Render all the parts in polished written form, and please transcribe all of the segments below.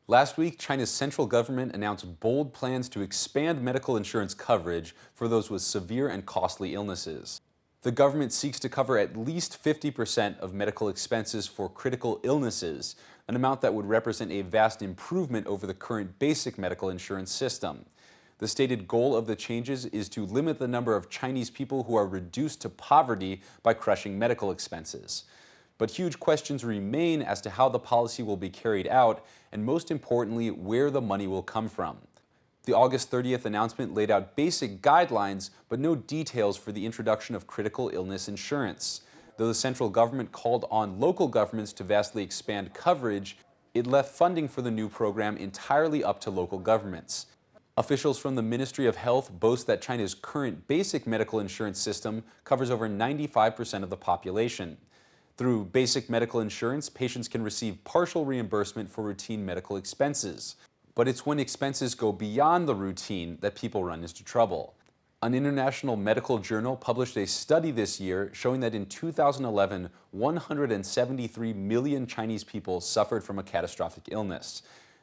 Last week, China's central government announced bold plans to expand medical insurance coverage for those with severe and costly illnesses. The government seeks to cover at least 50% of medical expenses for critical illnesses, an amount that would represent a vast improvement over the current basic medical insurance system. The stated goal of the changes is to limit the number of Chinese people who are reduced to poverty by crushing medical expenses. But huge questions remain as to how the policy will be carried out, and most importantly, where the money will come from. The August 30th announcement laid out basic guidelines, but no details for the introduction of critical illness insurance. Though the central government called on local governments to vastly expand coverage, it left funding for the new program entirely up to local governments. Officials from the Ministry of Health boast that China's current basic medical insurance system covers over 95% of the population. Through basic medical insurance, patients can receive partial reimbursement for routine medical expenses. But it's when expenses go beyond the routine that people run into trouble. An international medical journal published a study this year showing that in 2011, 173 million Chinese people suffered from a catastrophic illness.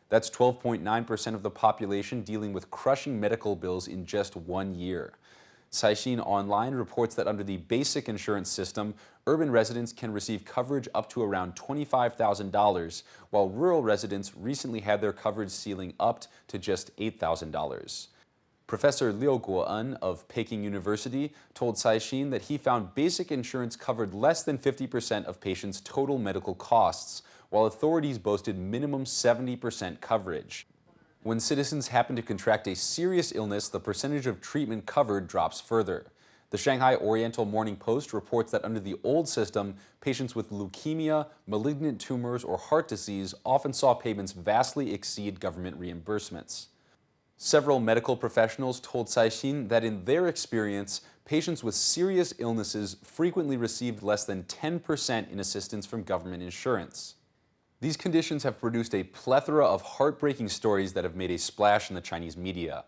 That's 12.9% of the population dealing with crushing medical bills in just 1 year. Caixin Online reports that under the basic insurance system, urban residents can receive coverage up to around $25,000, while rural residents recently had their coverage ceiling upped to just $8,000. Professor Liu Guo'en of Peking University told Caixin that he found basic insurance covered less than 50% of patients' total medical costs, while authorities boasted minimum 70% coverage. When citizens happen to contract a serious illness, the percentage of treatment covered drops further. The Shanghai Oriental Morning Post reports that under the old system, patients with leukemia, malignant tumors, or heart disease often saw payments vastly exceed government reimbursements. Several medical professionals told Caixin that in their experience, patients with serious illnesses frequently received less than 10% in assistance from government insurance. These conditions have produced a plethora of heartbreaking stories that have made a splash in the Chinese media.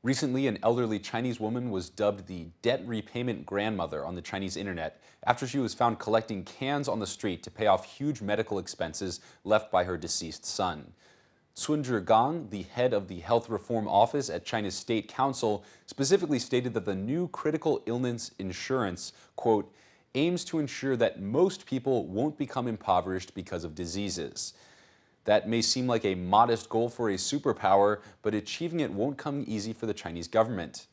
Recently, an elderly Chinese woman was dubbed the debt repayment grandmother on the Chinese internet after she was found collecting cans on the street to pay off huge medical expenses left by her deceased son. Sun Zhigang, the head of the Health Reform Office at China's State Council, specifically stated that the new critical illness insurance, quote, aims to ensure that most people won't become impoverished because of diseases. That may seem like a modest goal for a superpower, but achieving it won't come easy for the Chinese government.